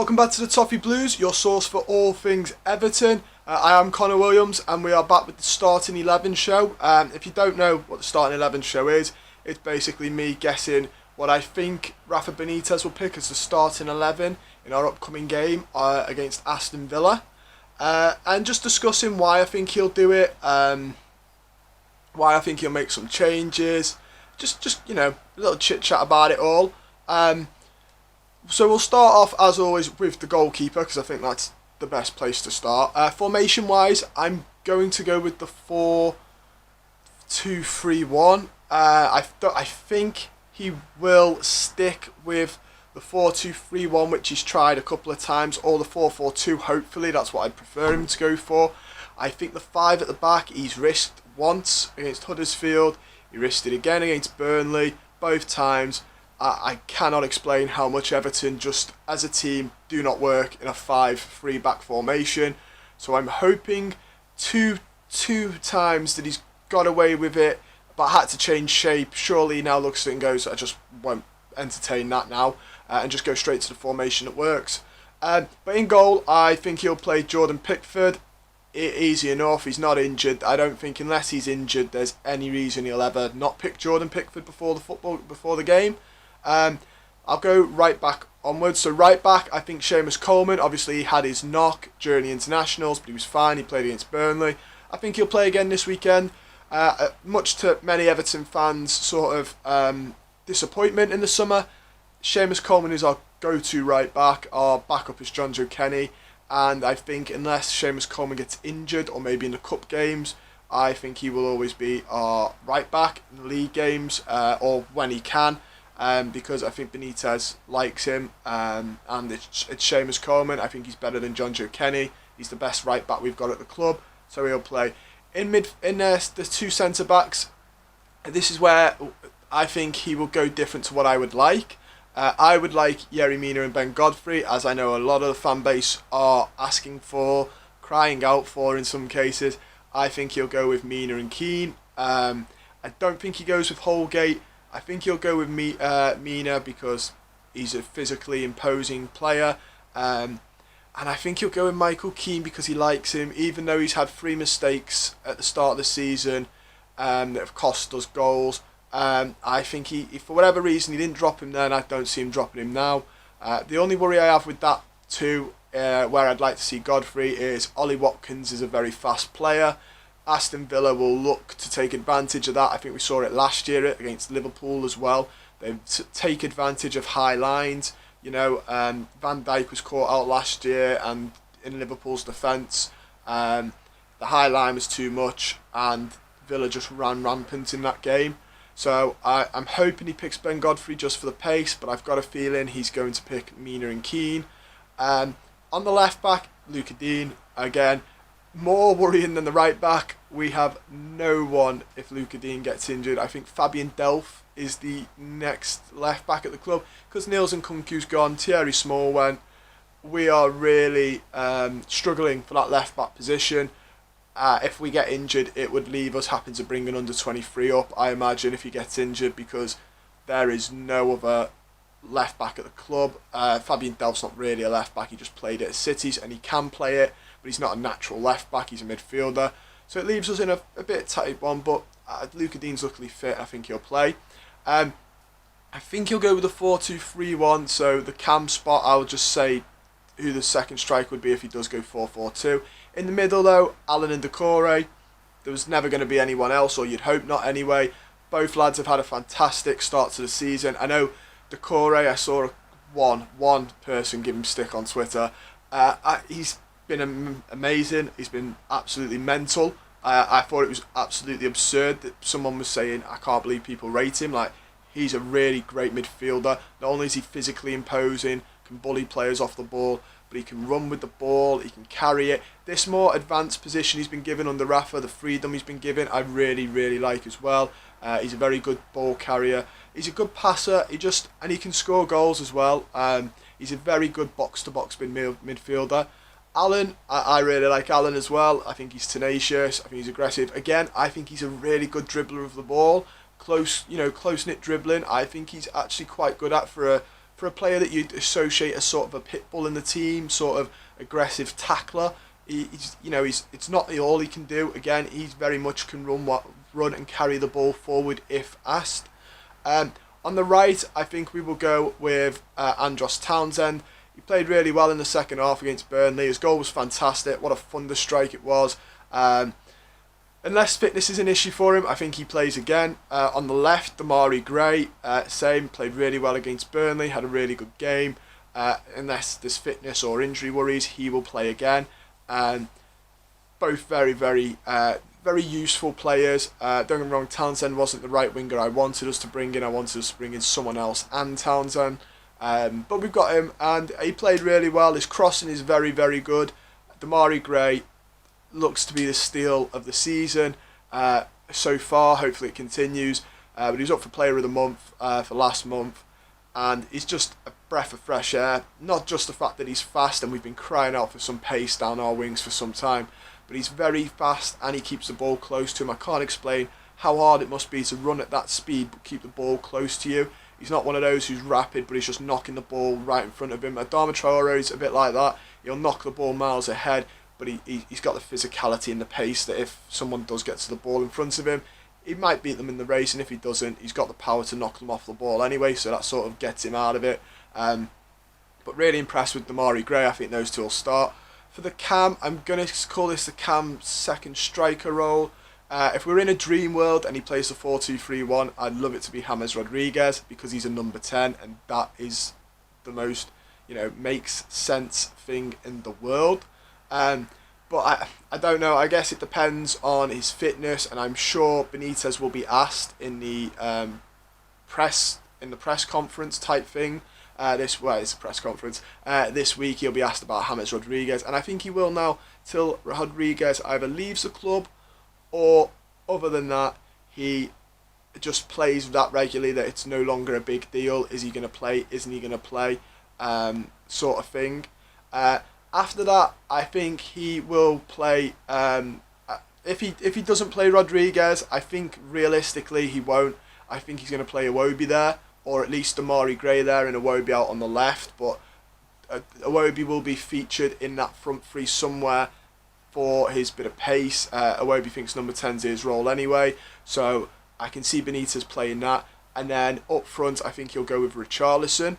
Welcome back to the Toffee Blues, your source for all things Everton. I am Connor Williams and we are back with the Starting 11 show. If you don't know what the Starting 11 show is, it's basically me guessing what I think Rafa Benitez will pick as the Starting 11 in our upcoming game against Aston Villa. And just discussing why I think he'll do it, why I think he'll make some changes, just you know, a little chit chat about it all. So we'll start off, as always, with the goalkeeper, because I think that's the best place to start. Formation-wise, I'm going to go with the 4-2-3-1. I think he will stick with the 4-2-3-1, which he's tried a couple of times, or the 4-4-2, hopefully. That's what I'd prefer him to go for. I think the 5 at the back, he's risked once against Huddersfield. He risked it again against Burnley, both times. I cannot explain how much Everton, just as a team, do not work in a 5-3 back formation. So I'm hoping two times that he's got away with it, but had to change shape. Surely he now looks at it and goes, I just won't entertain that now, and just go straight to the formation that works. But in goal, I think he'll play Jordan Pickford. Easy enough, he's not injured. I don't think, unless he's injured, there's any reason he'll ever not pick Jordan Pickford before the game. I'll go right back onwards. So right back, I think Seamus Coleman. Obviously, he had his knock during the internationals, but he was fine. He played against Burnley. I think he'll play again this weekend. Much to many Everton fans' sort of disappointment in the summer, Seamus Coleman is our go-to right back. Our backup is John Joe Kenny. And I think unless Seamus Coleman gets injured, or maybe in the cup games, I think he will always be our right back in the league games, or when he can. Because I think Benitez likes him, and it's Seamus Coleman. I think he's better than John Joe Kenny. He's the best right back we've got at the club, so he'll play. The two centre backs, this is where I think he will go different to what I would like. I would like Yerry Mina and Ben Godfrey, as I know a lot of the fan base are asking for, crying out for in some cases. I think he'll go with Mina and Keane. I don't think he goes with Holgate. I think he'll go with Mina because he's a physically imposing player. And I think he'll go with Michael Keane because he likes him, even though he's had 3 mistakes at the start of the season that have cost us goals. I think if for whatever reason he didn't drop him then, I don't see him dropping him now. The only worry I have with that too, where I'd like to see Godfrey, is Ollie Watkins is a very fast player. Aston Villa will look to take advantage of that. I think we saw it last year against Liverpool as well. They take advantage of high lines. You know, Van Dijk was caught out last year, and in Liverpool's defence, the high line was too much, and Villa just ran rampant in that game. So I'm hoping he picks Ben Godfrey just for the pace, but I've got a feeling he's going to pick Mina and Keane. On the left back, Luca Dean again. More worrying than the right back, we have no one if Luca Dean gets injured. I think Fabian Delph is the next left back at the club, because Niels Nkunku's gone, Thierry Small went. We are really struggling for that left back position. If we get injured, it would leave us having to bring an under 23 up, I imagine, if he gets injured, because there is no other left back at the club. Fabian Delph's not really a left back, he just played it at Cities and he can play it, but he's not a natural left back, he's a midfielder. So it leaves us in a bit tight one, but Luca Dean's luckily fit, I think he'll play. I think he'll go with the 4-2-3-1, so the cam spot, I'll just say who the second striker would be if he does go 4-4-2. In the middle though, Alan and Decore. There was never going to be anyone else, or you'd hope not anyway. Both lads have had a fantastic start to the season. I know Decore, I saw one person give him stick on Twitter. He's been amazing. He's been absolutely mental. I thought it was absolutely absurd that someone was saying, I can't believe people rate him. Like, he's a really great midfielder. Not only is he physically imposing, can bully players off the ball, but he can run with the ball, he can carry it. This more advanced position he's been given under Rafa, the freedom he's been given, I really, really like as well. He's a very good ball carrier. He's a good passer, and he can score goals as well. He's a very good box-to-box midfielder. Alan, I really like Alan as well. I think he's tenacious, I think he's aggressive. Again, I think he's a really good dribbler of the ball. Close-knit dribbling, I think he's actually quite good at for for a player that you'd associate as sort of a pit bull in the team, sort of aggressive tackler. It's not all he can do. Again, he's very much can run and carry the ball forward if asked. On the right, I think we will go with Andros Townsend. He played really well in the second half against Burnley. His goal was fantastic. What a thunder strike it was. Unless fitness is an issue for him, I think he plays again. On the left, Damari Grey, same, played really well against Burnley, had a really good game. Unless there's fitness or injury worries, he will play again. Both very, very, very useful players. Don't get me wrong, Townsend wasn't the right winger I wanted us to bring in. I wanted us to bring in someone else and Townsend. But we've got him, and he played really well. His crossing is very, very good. Damari Grey looks to be the steal of the season so far. Hopefully it continues. But he was up for Player of the Month for last month, and he's just a breath of fresh air. Not just the fact that he's fast, and we've been crying out for some pace down our wings for some time, but he's very fast and he keeps the ball close to him. I can't explain how hard it must be to run at that speed but keep the ball close to you. He's not one of those who's rapid, but he's just knocking the ball right in front of him. Adama Traore is a bit like that. He'll knock the ball miles ahead, but he's got the physicality and the pace that if someone does get to the ball in front of him, he might beat them in the race, and if he doesn't, he's got the power to knock them off the ball anyway, so that sort of gets him out of it. But really impressed with Damari Grey. I think those two will start. For the cam, I'm going to call this the cam second striker role. If we're in a dream world and he plays the 4-2-3-1, I'd love it to be James Rodriguez, because he's a number 10, and that is the most, makes sense thing in the world. But I don't know. I guess it depends on his fitness, and I'm sure Benitez will be asked in the press conference type thing. It's a press conference. This week he'll be asked about James Rodriguez, and I think he will now till Rodriguez either leaves the club, or other than that, he just plays that regularly, that it's no longer a big deal. Is he going to play? Isn't he going to play? Sort of thing. After that, I think he will play. If he doesn't play Rodriguez, I think realistically he won't. I think he's going to play Iwobi there, or at least Damari Grey there and Iwobi out on the left. But Iwobi will be featured in that front three somewhere for his bit of pace. Iwobi thinks number 10's his role anyway, so I can see Benitez playing that. And then up front, I think he'll go with Richarlison,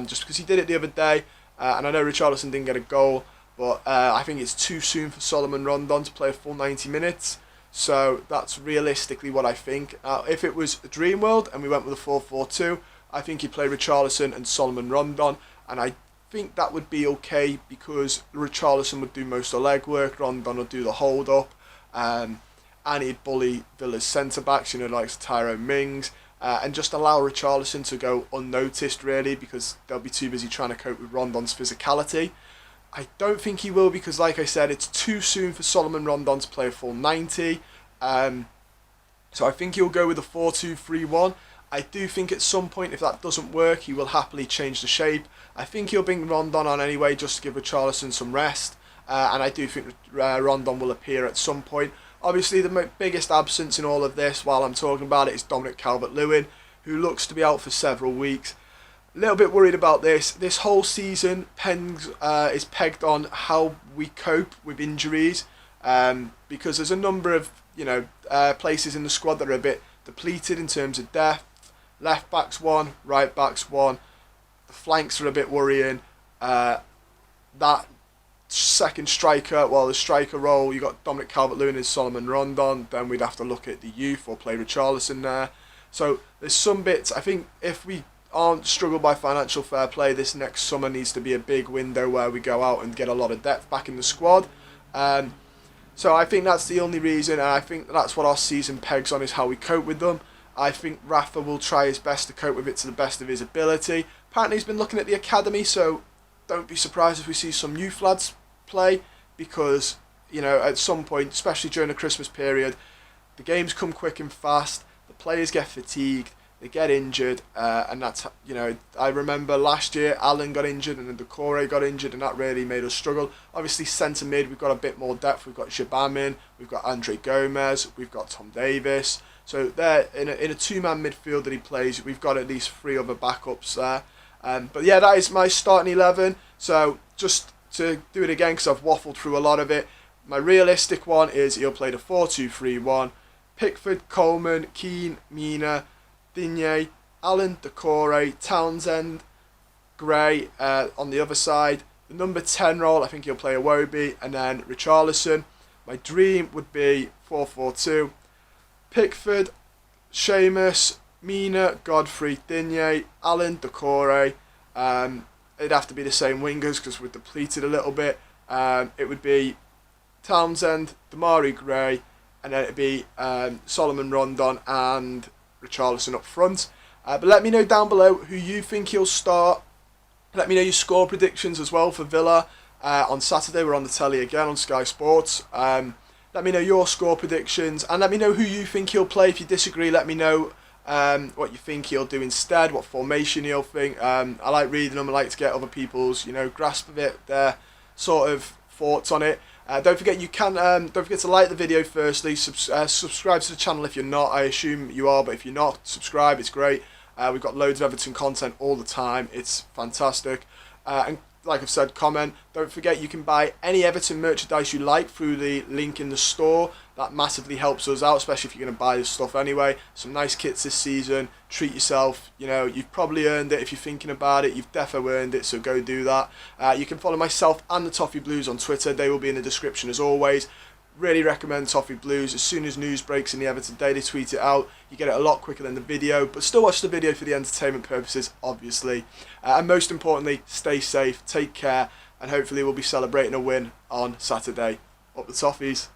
just because he did it the other day. And I know Richarlison didn't get a goal, but I think it's too soon for Solomon Rondon to play a full 90 minutes. So that's realistically what I think. If it was a dream world and we went with a 4-4-2, I think he'd play Richarlison and Solomon Rondon. And I think that would be okay, because Richarlison would do most of the legwork, Rondon would do the hold up, and he'd bully Villa's centre-backs, like Tyrone Mings. And just allow Richarlison to go unnoticed, really, because they'll be too busy trying to cope with Rondon's physicality. I don't think he will, because, like I said, it's too soon for Solomon Rondon to play a full 90. So I think he'll go with a 4-2-3-1. I do think at some point, if that doesn't work, he will happily change the shape. I think he'll bring Rondon on anyway, just to give Richarlison some rest. And I do think Rondon will appear at some point. Obviously, the biggest absence in all of this, while I'm talking about it, is Dominic Calvert-Lewin, who looks to be out for several weeks. A little bit worried about this. This whole season is pegged on how we cope with injuries, because there's a number of places in the squad that are a bit depleted in terms of depth. Left back's one, right back's one. The flanks are a bit worrying. That second striker, the striker role, you got Dominic Calvert-Lewin and Solomon Rondon, then we'd have to look at the youth or play Richarlison there. So there's some bits. I think if we aren't struggled by financial fair play, this next summer needs to be a big window where we go out and get a lot of depth back in the squad. So I think that's the only reason, and I think that's what our season pegs on, is how we cope with them. I think Rafa will try his best to cope with it to the best of his ability. Apparently he's been looking at the academy, so don't be surprised if we see some youth lads play, because at some point, especially during the Christmas period, the games come quick and fast, the players get fatigued, they get injured, and that's I remember last year Alan got injured and then Decore got injured, and that really made us struggle. Obviously centre mid, we've got a bit more depth. We've got Shabamin, we've got Andre Gomez, we've got Tom Davis, so there in a two-man midfield that he plays, we've got at least three other backups there. But yeah, that is my starting 11. So just to do it again, because I've waffled through a lot of it, my realistic one is he'll play the 4-2-3-1. Pickford, Coleman, Keane, Mina, Digne, Allen, Decore, Townsend, Gray on the other side. The number 10 role, I think he'll play Iwobi, and then Richarlison. My dream would be 4-4-2. Pickford, Seamus, Mina, Godfrey, Digne, Allen, Decore. It'd have to be the same wingers because we're depleted a little bit. It would be Townsend, Damari Grey, and then it'd be Solomon Rondon and Richarlison up front. But let me know down below who you think he'll start. Let me know your score predictions as well for Villa. On Saturday, we're on the telly again on Sky Sports. Let me know your score predictions, and let me know who you think he'll play. If you disagree, let me know what you think he'll do instead, what formation he'll think. I like reading them. I like to get other people's, grasp of it, their sort of thoughts on it. Don't forget don't forget to like the video firstly. Subscribe to the channel if you're not. I assume you are, but if you're not, subscribe. It's great. We've got loads of Everton content all the time. It's fantastic. And like I've said, comment. Don't forget you can buy any Everton merchandise you like through the link in the store. That massively helps us out, especially if you're going to buy this stuff anyway. Some nice kits this season. Treat yourself. You've probably earned it if you're thinking about it. You've defo earned it, so go do that. You can follow myself and the Toffee Blues on Twitter. They will be in the description as always. Really recommend Toffee Blues. As soon as news breaks in the Everton Day, they tweet it out. You get it a lot quicker than the video, but still watch the video for the entertainment purposes, obviously. And most importantly, stay safe, take care, and hopefully we'll be celebrating a win on Saturday. Up the Toffees.